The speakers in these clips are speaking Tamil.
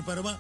பரமா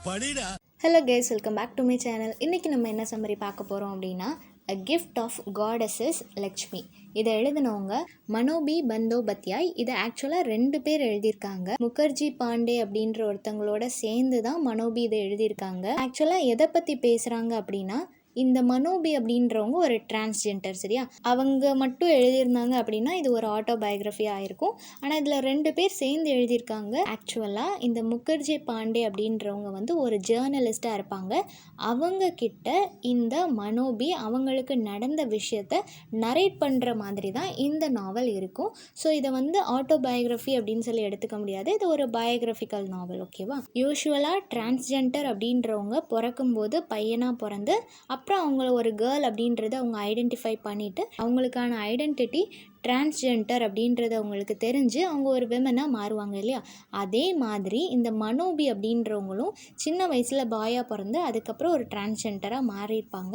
படிடா. Hello guys, welcome back to my channel. இன்றைக்கி நம்ம என்ன சம்மரி பார்க்க போகிறோம் அப்படின்னா, a gift of goddesses Lakshmi. இதை எழுதினவங்க மனோபி பந்தோபத்யாய். இதை ஆக்சுவலாக 2 பேர் எழுதியிருக்காங்க. முகர்ஜி பாண்டே அப்படின்ற ஒருத்தங்களோட சேர்ந்து தான் மனோபி இதை எழுதியிருக்காங்க. ஆக்சுவலாக எதை பற்றி பேசுகிறாங்க அப்படின்னா, இந்த மனோபி அப்படின்றவங்க ஒரு டிரான்ஸ்ஜெண்டர், சரியா? அவங்க மட்டும் எழுதியிருந்தாங்க அப்படின்னா இது ஒரு ஆட்டோபயோகிராஃபி ஆயிருக்கும். ஆனால் இதில் 2 பேர் சேர்ந்து எழுதியிருக்காங்க. ஆக்சுவலாக இந்த முகர்ஜி பாண்டே அப்படின்றவங்க வந்து ஒரு ஜேர்னலிஸ்டாக இருப்பாங்க. அவங்க கிட்ட இந்த மனோபி அவங்களுக்கு நடந்த விஷயத்த நரேட் பண்ணுற மாதிரி தான் இந்த நாவல் இருக்கும். ஸோ இதை வந்து ஆட்டோபயோகிராஃபி அப்படின்னு சொல்லி எடுத்துக்க முடியாது. இது ஒரு பயோகிராஃபிக்கல் நாவல், ஓகேவா? யூஸ்வலாக டிரான்ஸ்ஜெண்டர் அப்படின்றவங்க பிறக்கும்போது பையனாக பிறந்து அப்புறம் அவங்கள ஒரு கேர்ள் அப்படின்றத அவங்க ஐடென்டிஃபை பண்ணிவிட்டு அவங்களுக்கான ஐடென்டிட்டி டிரான்ஸ்ஜெண்டர் அப்படின்றது அவங்களுக்கு தெரிஞ்சு அவங்க ஒரு விமனாக மாறுவாங்க இல்லையா? அதே மாதிரி இந்த மனோபி அப்படின்றவங்களும் சின்ன வயசில் பாயாக பிறந்து அதுக்கப்புறம் ஒரு டிரான்ஸ்ஜெண்டராக மாறியிருப்பாங்க.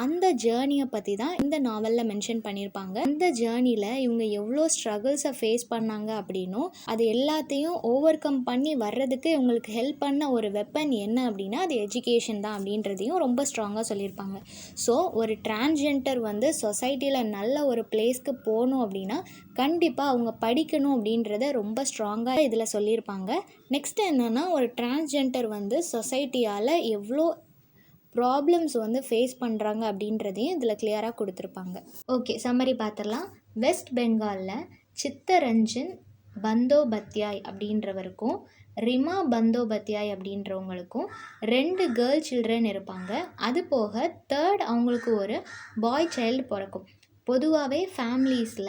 அந்த ஜேர்னியை பற்றி தான் இந்த நாவலில் மென்ஷன் பண்ணியிருப்பாங்க. அந்த ஜேர்னியில் இவங்க எவ்வளோ ஸ்ட்ரகிள்ஸை ஃபேஸ் பண்ணாங்க அப்படின்னும் அது எல்லாத்தையும் ஓவர் கம் பண்ணி வர்றதுக்கு இவங்களுக்கு ஹெல்ப் பண்ண ஒரு வெப்பன் என்ன அப்படின்னா அது எஜுகேஷன் தான் அப்படின்றதையும் ரொம்ப ஸ்ட்ராங்காக சொல்லியிருப்பாங்க. ஸோ ஒரு டிரான்ஸ்ஜெண்டர் வந்து சொசைட்டியில் நல்ல ஒரு பிளேஸ்க்கு போகணும் அப்படின்னா கண்டிப்பாக அவங்க படிக்கணும் அப்படின்றத ரொம்ப ஸ்ட்ராங்காக இதில் சொல்லியிருப்பாங்க. நெக்ஸ்ட் என்னென்னா, ஒரு டிரான்ஸ்ஜெண்டர் வந்து சொசைட்டியால் எவ்வளோ ப்ராப்ளம்ஸ் வந்து ஃபேஸ் பண்ணுறாங்க அப்படின்றதையும் இதில் கிளியராக கொடுத்துருப்பாங்க. ஓகே, சம்மரி பார்த்துடலாம். வெஸ்ட் பெங்காலில் சித்தரஞ்சன் பந்தோபத்யாய் அப்படின்றவருக்கும் ரிமா பந்தோபத்யாய் அப்படின்றவங்களுக்கும் 2 கேர்ள் சில்ட்ரன் இருப்பாங்க. அது போக 3rd அவங்களுக்கு ஒரு பாய் சைல்டு பிறக்கும். பொதுவாகவே ஃபேமிலிஸில்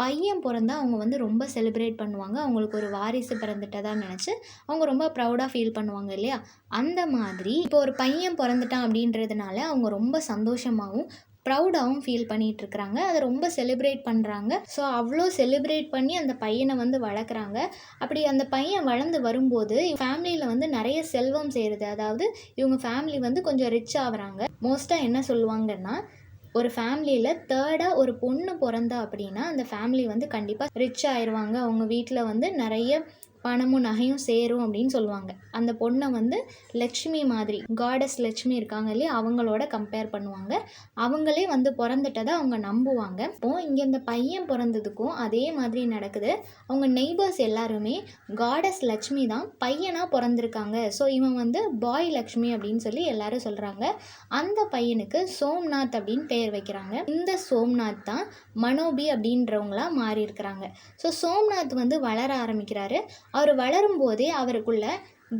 பையன் பிறந்தா அவங்க வந்து ரொம்ப செலிப்ரேட் பண்ணுவாங்க. அவங்களுக்கு ஒரு வாரிசு பிறந்துட்டதான்னு நினச்சி அவங்க ரொம்ப ப்ரௌடாக ஃபீல் பண்ணுவாங்க இல்லையா? அந்த மாதிரி இப்போ ஒரு பையன் பிறந்துட்டான் அப்படின்றதுனால அவங்க ரொம்ப சந்தோஷமாகவும் ப்ரௌடாகவும் ஃபீல் பண்ணிகிட்ருக்குறாங்க. அதை ரொம்ப செலிப்ரேட் பண்ணுறாங்க. ஸோ அவ்வளோ செலிப்ரேட் பண்ணி அந்த பையனை வந்து வளர்க்குறாங்க. அப்படி அந்த பையன் வளர்ந்து வரும்போது ஃபேமிலியில் வந்து நிறைய செல்வம் சேருது. அதாவது இவங்க ஃபேமிலி வந்து கொஞ்சம் ரிச் ஆகுறாங்க. மோஸ்ட்டாக என்ன சொல்லுவாங்கன்னா, ஒரு ஃபேமிலியில் 3rd ஒரு பொண்ணு பிறந்தா அப்படின்னா அந்த ஃபேமிலி வந்து கண்டிப்பாக ரிச் ஆயிடுவாங்க. அவங்க வீட்டில் வந்து நிறைய பணமும் நகையும் சேரும் அப்படின்னு சொல்லுவாங்க. அந்த பொண்ணை வந்து லக்ஷ்மி மாதிரி, காடஸ் லக்ஷ்மி இருக்காங்க இல்லையா, அவங்களோட கம்பேர் பண்ணுவாங்க. அவங்களே வந்து பிறந்துட்டதை அவங்க நம்புவாங்க. இப்போது இங்கே இந்த பையன் பிறந்ததுக்கும் அதே மாதிரி நடக்குது. அவங்க நெய்பர்ஸ் எல்லாருமே காடஸ் லக்ஷ்மி தான் பையனாக பிறந்திருக்காங்க, ஸோ இவன் வந்து பாய் லக்ஷ்மி அப்படின்னு சொல்லி எல்லாரும் சொல்கிறாங்க. அந்த பையனுக்கு சோம்நாத் அப்படின்னு பேர் வைக்கிறாங்க. இந்த சோம்நாத் தான் மனோபி அப்படின்றவங்களா மாறி இருக்கிறாங்க. ஸோ சோம்நாத் வந்து வளர ஆரம்பிக்கிறாரு. அவர் வளரும்போதே அவருக்குள்ள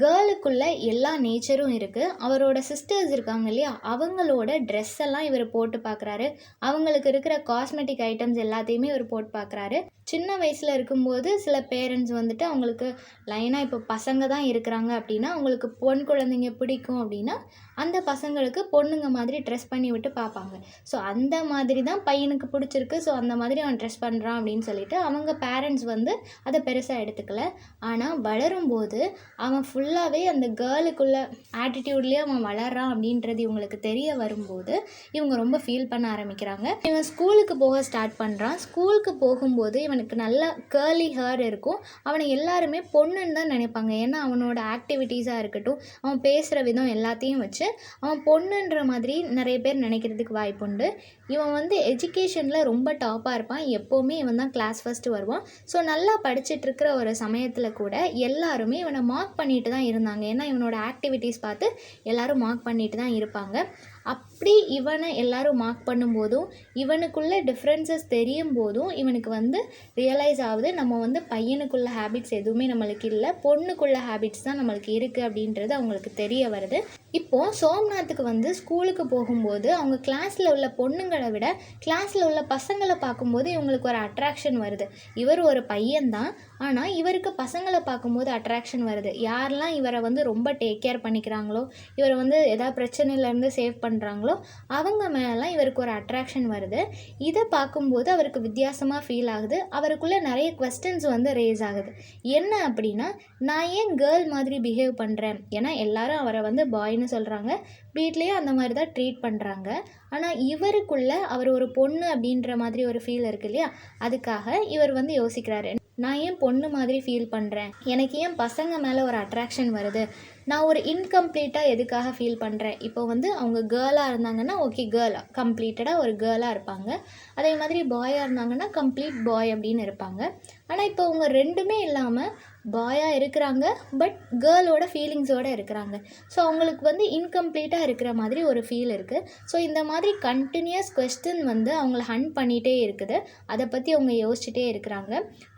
கேர்ளுக்குள்ள எல்லா நேச்சரும் இருக்குது. அவரோட சிஸ்டர்ஸ் இருக்காங்க இல்லையா, அவங்களோட ட்ரெஸ் எல்லாம் இவர் போட்டு பார்க்குறாரு. அவங்களுக்கு இருக்கிற காஸ்மெட்டிக் ஐட்டம்ஸ் எல்லாத்தையுமே இவர் போட்டு பார்க்குறாரு. சின்ன வயசில் இருக்கும்போது சில பேரண்ட்ஸ் வந்துட்டு அவங்களுக்கு லைனாக இப்போ பசங்க தான் இருக்கிறாங்க அப்படின்னா அவங்களுக்கு பொன் குழந்தைங்க பிடிக்கும் அப்படின்னா அந்த பசங்களுக்கு பொண்ணுங்க மாதிரி ட்ரெஸ் பண்ணி விட்டு பார்ப்பாங்க. ஸோ அந்த மாதிரி தான் பையனுக்கு பிடிச்சிருக்கு, ஸோ அந்த மாதிரி அவன் ட்ரெஸ் பண்ணுறான் அப்படின்னு சொல்லிட்டு அவங்க பேரண்ட்ஸ் வந்து அதை பெருசாக எடுத்துக்கல. ஆனால் வளரும்போது அவன் ஃபுல்லாகவே அந்த கேர்ளுக்குள்ள ஆட்டிடியூட்லேயே அவன் வளர்றான் அப்படின்றது இவங்களுக்கு தெரிய வரும்போது இவங்க ரொம்ப ஃபீல் பண்ண ஆரம்பிக்கிறாங்க. இவன் ஸ்கூலுக்கு போக ஸ்டார்ட் பண்ணுறான். ஸ்கூலுக்கு போகும்போது இவனுக்கு நல்ல கேர்லி ஹேர் இருக்கும். அவனை எல்லாருமே பொண்ணுன்னு தான் நினைப்பாங்க. ஏன்னா அவனோட ஆக்டிவிட்டீஸாக இருக்கட்டும், அவன் பேசுகிற விதம் எல்லாத்தையும் வச்சு அவன் பொண்ணுன்ற மாதிரி நிறைய பேர் நினைக்கிறதுக்கு வாய்ப்புண்டு. இவன் வந்து எஜுகேஷனில் ரொம்ப டாப்பாக இருப்பான். எப்போவுமே இவன் தான் கிளாஸ் ஃபஸ்ட்டு வருவான். ஸோ நல்லா படிச்சுட்ருக்கிற ஒரு சமயத்தில் கூட எல்லாருமே இவனை மார்க் பண்ணிட்டு தான் இருந்தாங்க. ஏன்னா இவனோட ஆக்டிவிட்டீஸ் பார்த்து எல்லாரும் மார்க் பண்ணிட்டு தான் இருப்பாங்க. அப்படி இவனை எல்லாரும் மார்க் பண்ணும்போதும் இவனுக்குள்ள டிஃப்ரென்சஸ் தெரியும் போதும் இவனுக்கு வந்து ரியலைஸ் ஆகுது, நம்ம வந்து பையனுக்குள்ள ஹேபிட்ஸ் எதுவுமே நம்மளுக்கு இல்லை, பொண்ணுக்குள்ள ஹேபிட்ஸ் தான் நம்மளுக்கு இருக்குது அப்படின்றது அவங்களுக்கு தெரிய வருது. இப்போது சோம்நாத்துக்கு வந்து ஸ்கூலுக்கு போகும்போது அவங்க கிளாஸில் உள்ள பொண்ணுங்களை விட கிளாஸில் உள்ள பசங்களை பார்க்கும்போது இவங்களுக்கு ஒரு அட்ராக்ஷன் வருது. இவர் ஒரு பையன்தான், ஆனால் இவருக்கு பசங்களை பார்க்கும்போது அட்ராக்ஷன் வருது. யாரெல்லாம் இவரை வந்து ரொம்ப டேக் கேர் பண்ணிக்கிறாங்களோ, இவரை வந்து ஏதாவது பிரச்சனையிலேருந்து சேவ் பண்ணுறாங்களோ அவங்க மேலாம் இவருக்கு ஒரு அட்ராக்ஷன் வருது. இதை பார்க்கும்போது அவருக்கு வித்தியாசமாக ஃபீல் ஆகுது. அவருக்குள்ளே நிறைய குவெஸ்டன்ஸ் வந்து ரேஸ் ஆகுது. என்ன அப்படின்னா, நான் ஏன் கேர்ள் மாதிரி பிஹேவ் பண்ணுறேன்? ஏன்னா எல்லாரும் அவரை வந்து பாய்னு சொல்கிறாங்க, வீட்லேயும் அந்த மாதிரி தான் ட்ரீட் பண்ணுறாங்க. ஆனால் இவருக்குள்ளே அவர் ஒரு பொண்ணு அப்படின்ற மாதிரி ஒரு ஃபீல் இருக்கு இல்லையா, அதுக்காக இவர் வந்து யோசிக்கிறாரு, நான் ஏன் பொண்ணு மாதிரி ஃபீல் பண்ணுறேன், எனக்கு ஏன் பசங்க மேலே ஒரு அட்ராக்ஷன் வருது, நான் ஒரு இன்கம்ப்ளீட்டாக எதுக்காக ஃபீல் பண்ணுறேன். இப்போ வந்து அவங்க கேர்ளாக இருந்தாங்கன்னா ஓகே, கேர்ள் கம்ப்ளீட்டடாக ஒரு கேர்ளாக இருப்பாங்க. அதே மாதிரி பாயாக இருந்தாங்கன்னா கம்ப்ளீட் பாய் அப்படின்னு இருப்பாங்க. ஆனால் இப்போ அவங்க ரெண்டுமே இல்லாமல் பாயாக இருக்கிறாங்க, பட் கேர்ளோட ஃபீலிங்ஸோடு இருக்கிறாங்க. ஸோ அவங்களுக்கு வந்து இன்கம்ப்ளீட்டாக இருக்கிற மாதிரி ஒரு ஃபீல் இருக்குது. ஸோ இந்த மாதிரி கண்டினியூஸ் கொஸ்டின் வந்து அவங்கள ஹண்ட் பண்ணிகிட்டே இருக்குது. அதை பற்றி அவங்க யோசிச்சுட்டே இருக்கிறாங்க.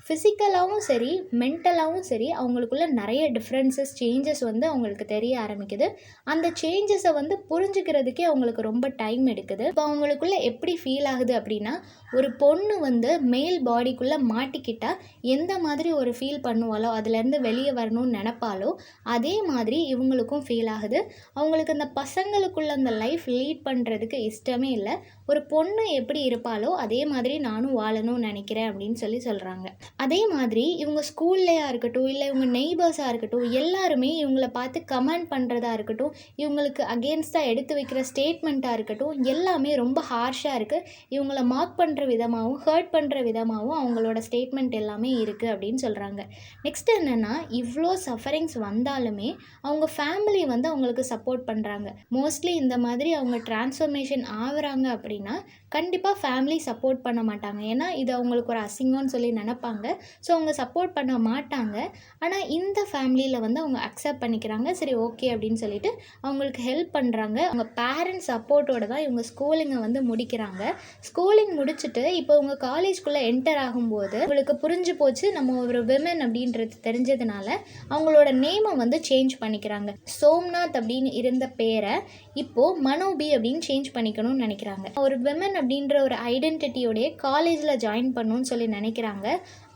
ஃபிசிக்கலாகவும் சரி மென்டலாகவும் சரி அவங்களுக்குள்ள நிறைய டிஃப்ரென்சஸ் சேஞ்சஸ் வந்து அவங்களுக்கு தெரிய ஆரம்பிக்குது. அந்த சேஞ்சஸை வந்து புரிஞ்சுக்கிறதுக்கே அவங்களுக்கு ரொம்ப டைம் எடுக்குது. இப்போ அவங்களுக்குள்ள எப்படி ஃபீல் ஆகுது அப்படின்னா, ஒரு பொண்ணு வந்து மேல் பாடிக்குள்ளே மாட்டிக்கிட்டால் எந்த மாதிரி ஒரு ஃபீல் பண்ணுவாளோ, அதுலேருந்து வெளியே வரணும்னு நினப்பாலோ அதே மாதிரி இவங்களுக்கும் ஃபீல் ஆகுது. அவங்களுக்கு அந்த பசங்களுக்குள்ள அந்த லைஃப் லீட் பண்ணுறதுக்கு இஷ்டமே இல்லை. ஒரு பொண்ணு எப்படி இருப்பாளோ அதே மாதிரி நானும் வாழணும்னு நினைக்கிறேன் அப்படின்னு சொல்கிறாங்க. அதே மாதிரி இவங்க ஸ்கூல்லையாக இருக்கட்டும், இல்லை இவங்க நெய்பர்ஸாக இருக்கட்டும், எல்லாருமே இவங்கள பார்த்து கமெண்ட் பண்ணுறதா இருக்கட்டும், இவங்களுக்கு அகெயின்ஸ்டாக எடுத்து வைக்கிற ஸ்டேட்மெண்ட்டாக இருக்கட்டும், எல்லாமே ரொம்ப ஹார்ஷாக இருக்குது. இவங்கள மார்க் பண்ணுற விதமாகவும் ஹர்ட் பண்ணுற விதமாகவும் அவங்களோட ஸ்டேட்மெண்ட் எல்லாமே இருக்குது அப்படின்னு சொல்கிறாங்க. நெக்ஸ்ட் என்னென்னா, இவ்வளோ சஃபரிங்ஸ் வந்தாலுமே அவங்க ஃபேமிலி வந்து அவங்களுக்கு சப்போர்ட் பண்ணுறாங்க. மோஸ்ட்லி இந்த மாதிரி அவங்க டிரான்ஸ்ஃபர்மேஷன் ஆகுறாங்க அப்படின்னா கண்டிப்பாக ஃபேமிலி சப்போர்ட் பண்ண மாட்டாங்க. ஏன்னா இது அவங்களுக்கு ஒரு அசிங்கம்னு சொல்லி நினப்பாங்க. ஸோ அவங்க சப்போர்ட் பண்ண மாட்டாங்க. ஆனால் இந்த ஃபேமிலியில் வந்து அவங்க அக்செப்ட் பண்ணிக்கிறாங்க. சரி ஓகே அப்படின்னு சொல்லிட்டு அவங்களுக்கு ஹெல்ப் பண்ணுறாங்க. அவங்க பேரண்ட்ஸ் சப்போர்ட்டோடு தான் இவங்க ஸ்கூலிங்கை வந்து முடிக்கிறாங்க. ஸ்கூலிங் முடிச்சுட்டு இப்போ இவங்க காலேஜ்குள்ளே என்டர் ஆகும்போது அவங்களுக்கு புரிஞ்சு போச்சு நம்ம ஒரு விமன் அப்படின்றது தெரிஞ்சதுனால அவங்களோட நேமை வந்து சேஞ்ச் பண்ணிக்கிறாங்க. சோம்நாத் அப்படின்னு இருந்த பேரை இப்போது மனோபி அப்படின்னு சேஞ்ச் பண்ணிக்கணும்னு நினைக்கிறாங்க. ஒரு விமன் அப்படின்ற ஒரு ஐடென்டிட்டியோடைய காலேஜில் ஜாயின் பண்ணணும்னு சொல்லி நினைக்கிறாங்க.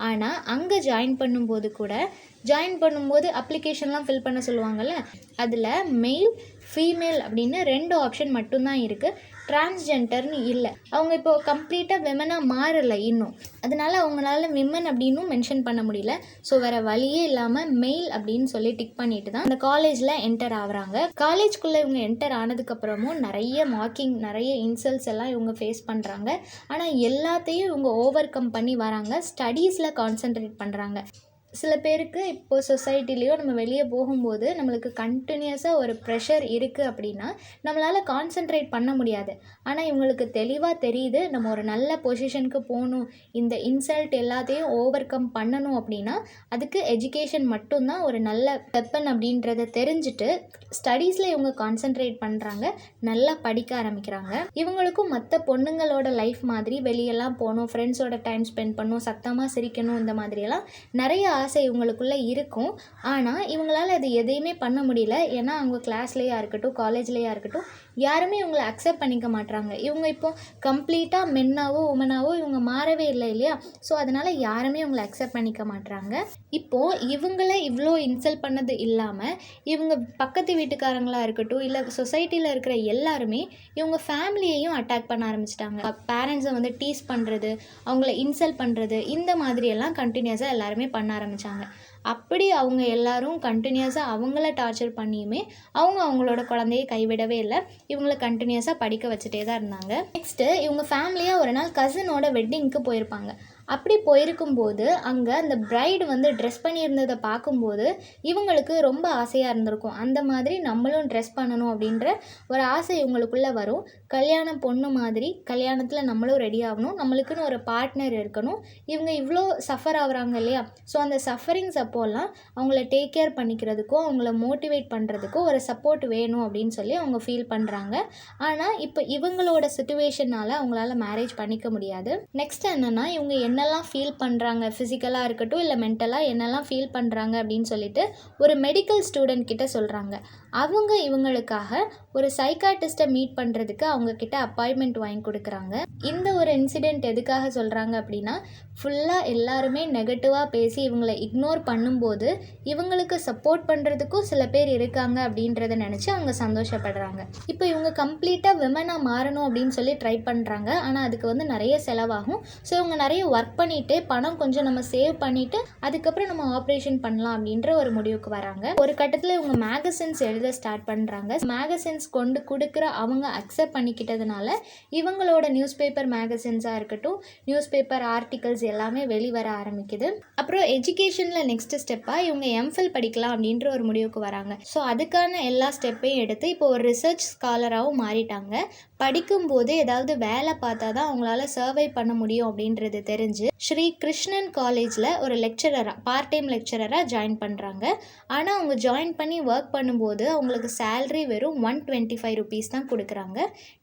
ஆனால் அங்கே ஜாயின் பண்ணும்போது அப்ளிகேஷன்லாம் ஃபில் பண்ண சொல்லுவாங்கள்ல, அதில் மெயில் ஃபீமேல் அப்படின்னு 2 ஆப்ஷன் மட்டும்தான் இருக்குது. டிரான்ஸ்ஜெண்டர்னு இல்லை. அவங்க இப்போது கம்ப்ளீட்டாக விமனாக மாறலை இன்னும். அதனால் அவங்களால விமன் அப்படின்னும் மென்ஷன் பண்ண முடியல. ஸோ வேறு வழியே இல்லாமல் மெயில் அப்படின்னு சொல்லி டிக் பண்ணிட்டு தான் அந்த காலேஜில் என்டர் ஆகுறாங்க. காலேஜ்குள்ளே இவங்க என்டர் ஆனதுக்கப்புறமும் நிறைய மார்க்கிங், நிறைய இன்சல்ட்ஸ் எல்லாம் இவங்க ஃபேஸ் பண்ணுறாங்க. ஆனால் எல்லாத்தையும் இவங்க ஓவர் கம் பண்ணி வராங்க. ஸ்டடீஸில் கான்சென்ட்ரேட் பண்ணுறாங்க. சில பேருக்கு இப்போது சொசைட்டிலேயோ நம்ம வெளியே போகும்போது நம்மளுக்கு கண்டினியூஸாக ஒரு ப்ரெஷர் இருக்குது அப்படின்னா நம்மளால் கான்சென்ட்ரேட் பண்ண முடியாது. ஆனால் இவங்களுக்கு தெளிவாக தெரியுது, நம்ம ஒரு நல்ல பொசிஷனுக்கு போகணும், இந்த இன்சல்ட் எல்லாத்தையும் ஓவர் கம் பண்ணணும் அப்படின்னா அதுக்கு எஜுகேஷன் மட்டும்தான் ஒரு நல்ல வெப்பன் அப்படின்றத தெரிஞ்சுட்டு ஸ்டடீஸில் இவங்க கான்சென்ட்ரேட் பண்ணுறாங்க. நல்லா படிக்க ஆரம்பிக்கிறாங்க. இவங்களுக்கும் மற்ற பொண்ணுங்களோட லைஃப் மாதிரி வெளியெல்லாம் போகணும், ஃப்ரெண்ட்ஸோட டைம் ஸ்பெண்ட் பண்ணணும், சத்தமாக சிரிக்கணும், இந்த மாதிரியெல்லாம் நிறைய ஆசை இவங்களுக்குள்ளே இருக்கும். ஆனால் இவங்களால் அது எதையுமே பண்ண முடியல. ஏன்னா அவங்க கிளாஸ்லேயா இருக்கட்டும், காலேஜ்லேயா இருக்கட்டும், யாருமே இவங்களை அக்செப்ட் பண்ணிக்க மாட்றாங்க. இவங்க இப்போ கம்ப்ளீட்டாக மென்னாவோ உமனாவோ இவங்க மாறவே இல்லை இல்லையா? ஸோ அதனால் யாருமே இவங்களை அக்செப்ட் பண்ணிக்க மாட்றாங்க. இப்போது இவங்கள இவ்வளோ இன்சல்ட் பண்ணது இல்லாமல் இவங்க பக்கத்து வீட்டுக்காரங்களாக இருக்கட்டும், இல்லை சொசைட்டியில் இருக்கிற எல்லாருமே இவங்க ஃபேமிலியையும் அட்டாக் பண்ண ஆரம்பிச்சிட்டாங்க. பேரண்ட்ஸை வந்து டீஸ் பண்ணுறது, அவங்கள இன்சல்ட் பண்ணுறது, இந்த மாதிரியெல்லாம் கண்டினியூஸாக எல்லாருமே பண்ண ஆரம்பித்தாங்க. அப்படி அவங்க எல்லாரும் கண்டினியூஸாக அவங்கள டார்ச்சர் பண்ணியுமே அவங்களோட குழந்தையை கைவிடவே இல்லை. இவங்களை கண்டினியூஸாக படிக்க வச்சுட்டே தான் இருந்தாங்க. நெக்ஸ்ட்டு இவங்க ஃபேமிலியாக ஒரு நாள் கசினோட வெட்டிங்க்கு போயிருப்பாங்க. அப்படி போயிருக்கும்போது அங்கே அந்த பிரைடு வந்து ட்ரெஸ் பண்ணியிருந்ததை பார்க்கும்போது இவங்களுக்கு ரொம்ப ஆசையாக இருந்திருக்கும். அந்த மாதிரி நம்மளும் ட்ரெஸ் பண்ணணும் அப்படின்ற ஒரு ஆசை இவங்களுக்குள்ளே வரும். கல்யாணம் பொண்ணு மாதிரி கல்யாணத்தில் நம்மளும் ரெடி ஆகணும், நம்மளுக்குன்னு ஒரு பார்ட்னர் இருக்கணும். இவங்க இவ்வளோ சஃபர் ஆகுறாங்க இல்லையா? ஸோ அந்த சஃபரிங்ஸ் அப்போல்லாம் அவங்கள டேக் கேர் பண்ணிக்கிறதுக்கோ அவங்கள மோட்டிவேட் பண்ணுறதுக்கோ ஒரு சப்போர்ட் வேணும் அப்படின்னு சொல்லி அவங்க ஃபீல் பண்ணுறாங்க. ஆனால் இப்போ இவங்களோட சிச்சுவேஷனால் அவங்களால மேரேஜ் பண்ணிக்க முடியாது. நெக்ஸ்ட் என்னென்னா, இவங்க என்னெல்லாம் ஃபீல் பண்ணுறாங்க, ஃபிசிக்கலாக இருக்கட்டும் இல்லை மென்டலாக என்னெல்லாம் ஃபீல் பண்ணுறாங்க அப்படின்னு சொல்லிட்டு ஒரு மெடிக்கல் ஸ்டூடெண்ட் கிட்ட சொல்கிறாங்க. அவங்க இவங்களுக்காக ஒரு சைக்காட்டிஸ்ட்டை மீட் பண்ணுறதுக்கு அவங்கக்கிட்ட அப்பாயின்மெண்ட் வாங்கி கொடுக்குறாங்க. இந்த ஒரு இன்சிடெண்ட் எதுக்காக சொல்கிறாங்க அப்படின்னா, ஃபுல்லாக எல்லாருமே நெகட்டிவாக பேசி இவங்களை இக்னோர் பண்ணும்போது இவங்களுக்கு சப்போர்ட் பண்ணுறதுக்கும் சில பேர் இருக்காங்க அப்படின்றத நினச்சி அவங்க சந்தோஷப்படுறாங்க. இப்போ இவங்க கம்ப்ளீட்டாக விமனாக மாறணும் அப்படின்னு சொல்லி ட்ரை பண்ணுறாங்க. ஆனால் அதுக்கு வந்து நிறைய செலவாகும். ஸோ இவங்க நிறைய ஒர்க் ஒர்க் பண்ணிவிட்டு பணம் கொஞ்சம் நம்ம சேவ் பண்ணிவிட்டு அதுக்கப்புறம் நம்ம ஆப்ரேஷன் பண்ணலாம் அப்படின்ற ஒரு முடிவுக்கு வராங்க. ஒரு கட்டத்தில் இவங்க மேகசின்ஸ் எழுத ஸ்டார்ட் பண்ணுறாங்க. மேகசின்ஸ் கொண்டு கொடுக்குற அவங்க அக்செப்ட் பண்ணிக்கிட்டதுனால இவங்களோட நியூஸ் பேப்பர் மேகசின்ஸாக இருக்கட்டும், நியூஸ் பேப்பர் ஆர்டிகல்ஸ் எல்லாமே வெளிவர ஆரம்பிக்குது. அப்புறம் எஜுகேஷனில் நெக்ஸ்ட் ஸ்டெப்பாக இவங்க எம்ஃபில் படிக்கலாம் அப்படின்ற ஒரு முடிவுக்கு வராங்க. ஸோ அதுக்கான எல்லா ஸ்டெப்பையும் எடுத்து இப்போ ஒரு ரிசர்ச் ஸ்காலராகவும் மாறிட்டாங்க. படிக்கும்போது ஏதாவது வேலை பார்த்தா தான் அவங்களால சர்வை பண்ண முடியும் அப்படின்றது தெரிஞ்சு ஸ்ரீ கிருஷ்ணன் காலேஜில் ஒரு லெக்சரராக பார்ட் டைம் லெக்சரராக ஜாயின் பண்ணுறாங்க. ஆனால் அவங்க ஜாயின் பண்ணி ஒர்க் பண்ணும்போது அவங்களுக்கு சேல்ரி வெறும் 125 rupees தான் கொடுக்குறாங்க.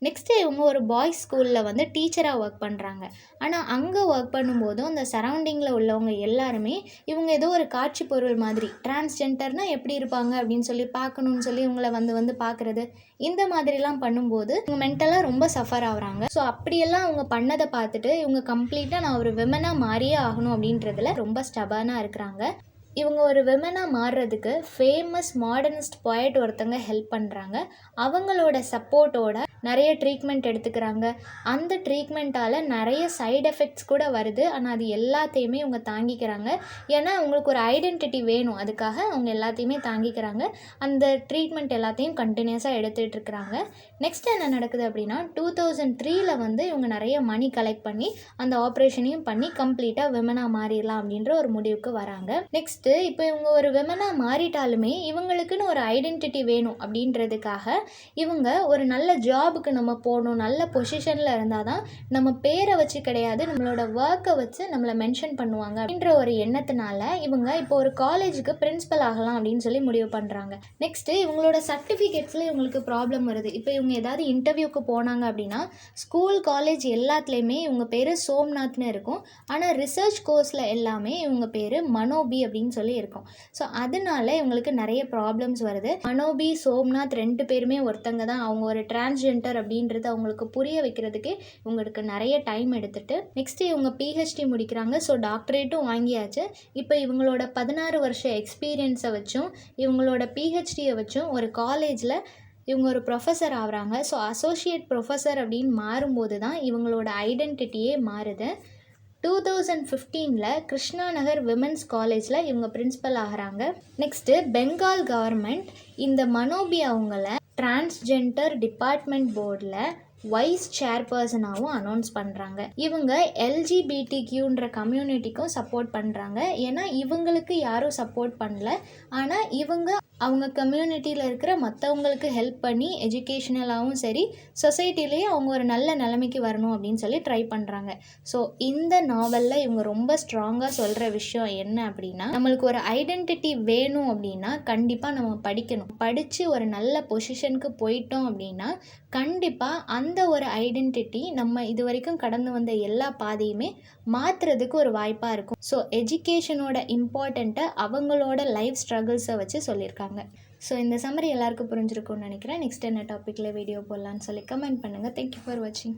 நெக்ஸ்ட்டு இவங்க ஒரு பாய்ஸ் ஸ்கூலில் வந்து டீச்சராக ஒர்க் பண்ணுறாங்க. ஆனால் அங்கே ஒர்க் பண்ணும்போதும் அந்த சரௌண்டிங்கில் உள்ளவங்க எல்லாருமே இவங்க ஏதோ ஒரு காட்சி பொருள் மாதிரி, டிரான்ஸ்ஜெண்டர்னால் எப்படி இருப்பாங்க அப்படின்னு சொல்லி பார்க்கணுன்னு சொல்லி இவங்கள வந்து பார்க்குறது, இந்த மாதிரிலாம் பண்ணும்போது இவங்க மென்டலாக ரொம்ப சஃபர் ஆகுறாங்க. ஸோ அப்படியெல்லாம் அவங்க பண்ணதை பார்த்துட்டு இவங்க கம்ப்ளீட்டாக நான் ஒரு விமனாக மாறியே ஆகணும் அப்படின்றதுல ரொம்ப ஸ்டபனாக இருக்கிறாங்க. இவங்க ஒரு விமனாக மாறுறதுக்கு ஃபேமஸ் மாடர்னிஸ்ட் போயட் ஒருத்தங்க ஹெல்ப் பண்ணுறாங்க. அவங்களோட சப்போர்ட்டோட நிறைய ட்ரீட்மெண்ட் எடுத்துக்கிறாங்க. அந்த ட்ரீட்மெண்ட்டால் நிறைய சைடு எஃபெக்ட்ஸ் கூட வருது. ஆனால் அது எல்லாத்தையுமே இவங்க தாங்கிக்கிறாங்க. ஏன்னா அவங்களுக்கு ஒரு ஐடென்டிட்டி வேணும், அதுக்காக அவங்க எல்லாத்தையுமே தாங்கிக்கிறாங்க. அந்த ட்ரீட்மெண்ட் எல்லாத்தையும் கண்டினியூஸாக எடுத்துகிட்டு இருக்கிறாங்க. நெக்ஸ்ட் என்ன நடக்குது அப்படின்னா 2003 வந்து இவங்க நிறைய மணி கலெக்ட் பண்ணி அந்த ஆப்ரேஷனையும் பண்ணி கம்ப்ளீட்டாக விமனாக மாறிடலாம் அப்படின்ற ஒரு முடிவுக்கு வராங்க. நெக்ஸ்ட்டு இப்போ இவங்க ஒரு விமனாக மாறிட்டாலுமே இவங்களுக்குன்னு ஒரு ஐடென்டிட்டி வேணும் அப்படின்றதுக்காக இவங்க ஒரு நல்ல ஜாபுக்கு நம்ம போகணும், நல்ல பொசிஷனில் இருந்தால் தான் நம்ம பேரை வச்சு கிடையாது, நம்மளோட ஒர்க்கை வச்சு நம்மளை மென்ஷன் பண்ணுவாங்க அப்படின்ற ஒரு எண்ணத்தினால இவங்க இப்போ ஒரு காலேஜுக்கு பிரின்சிபல் ஆகலாம் அப்படின்னு சொல்லி முடிவு பண்ணுறாங்க. நெக்ஸ்ட்டு இவங்களோட சர்டிஃபிகேட்ஸில் இவங்களுக்கு ப்ராப்ளம் வருது. இப்போ இவங்க ஏதாவது இன்டர்வியூக்கு போனாங்க அப்படின்னா ஸ்கூல் காலேஜ் எல்லாத்துலேயுமே இவங்க பேர் சோம்நாத்னு இருக்கும். ஆனால் ரிசர்ச் கோர்ஸில் எல்லாமே இவங்க பேர் மனோபி அப்படின்னு சொல்லி இருக்கும். ஸோ அதனால இவங்களுக்கு நிறைய ப்ராப்ளம்ஸ் வருது. மனோபி, சோம்நாத் 2 பேருமே ஒருத்தங்க தான். அவங்க ஒரு டிரான்ஸ்ஜெண்டர் அப்படின்றது அவங்களுக்கு புரிய வைக்கிறதுக்கு இவங்களுக்கு நிறைய டைம் எடுத்துட்டு நெக்ஸ்ட்டு இவங்க PhD முடிக்கிறாங்க. ஸோ டாக்டரேட்டும் வாங்கியாச்சு. இப்போ இவங்களோட 16 வருஷ எக்ஸ்பீரியன்ஸை வச்சும் இவங்களோட PhDயை வச்சும் ஒரு காலேஜில் இவங்க ஒரு ப்ரொஃபஸர் ஆகுறாங்க. ஸோ அசோசியேட் ப்ரொஃபஸர் அப்படின்னு மாறும்போது தான் இவங்களோட ஐடென்டிட்டியே மாறுது. 2015 கிருஷ்ணா நகர் விமென்ஸ் காலேஜில் இவங்க பிரின்சிபல் ஆகிறாங்க. நெக்ஸ்ட்டு பெங்கால் கவர்மெண்ட் இந்த மனோபி அவங்கள டிரான்ஸ்ஜெண்டர் டிபார்ட்மெண்ட் போர்டில் வைஸ் சேர்பர்சனாகவும் அனௌன்ஸ் பண்ணுறாங்க. இவங்க LGBTQன்ற கம்யூனிட்டிக்கும் சப்போர்ட் பண்ணுறாங்க. ஏன்னா இவங்களுக்கு யாரும் சப்போர்ட் பண்ணல, ஆனால் இவங்க அவங்க கம்யூனிட்டியில் இருக்கிற மற்றவங்களுக்கு ஹெல்ப் பண்ணி எஜுகேஷ்னலாகவும் சரி சொசைட்டிலேயே அவங்க ஒரு நல்ல நிலைமைக்கு வரணும் அப்படின்னு சொல்லி ட்ரை பண்ணுறாங்க. ஸோ இந்த நாவலில் இவங்க ரொம்ப ஸ்ட்ராங்காக சொல்கிற விஷயம் என்ன அப்படின்னா, நம்மளுக்கு ஒரு ஐடென்டிட்டி வேணும் அப்படின்னா கண்டிப்பாக நம்ம படிக்கணும். படித்து ஒரு நல்ல பொசிஷனுக்கு போயிட்டோம் அப்படின்னா கண்டிப்பாக அந்த ஒரு ஐடென்டிட்டி நம்ம இது வரைக்கும் கடந்து வந்த எல்லா பாதையுமே மாற்றுறதுக்கு ஒரு வாய்ப்பாக இருக்கும். ஸோ எஜுகேஷனோட இம்பார்ட்டண்ட்டை அவங்களோட லைஃப் ஸ்ட்ரகிள்ஸை வச்சு சொல்லியிருக்காங்க. ஸோ இந்த சம்மரி எல்லாருக்கும் புரிஞ்சிருக்கும்னு நினைக்கிறேன். நெக்ஸ்ட் என்ன டாப்பிக்கில் வீடியோ போடலான்னு சொல்லி கமெண்ட் பண்ணுங்கள். தேங்க்யூ ஃபார் வாட்சிங்.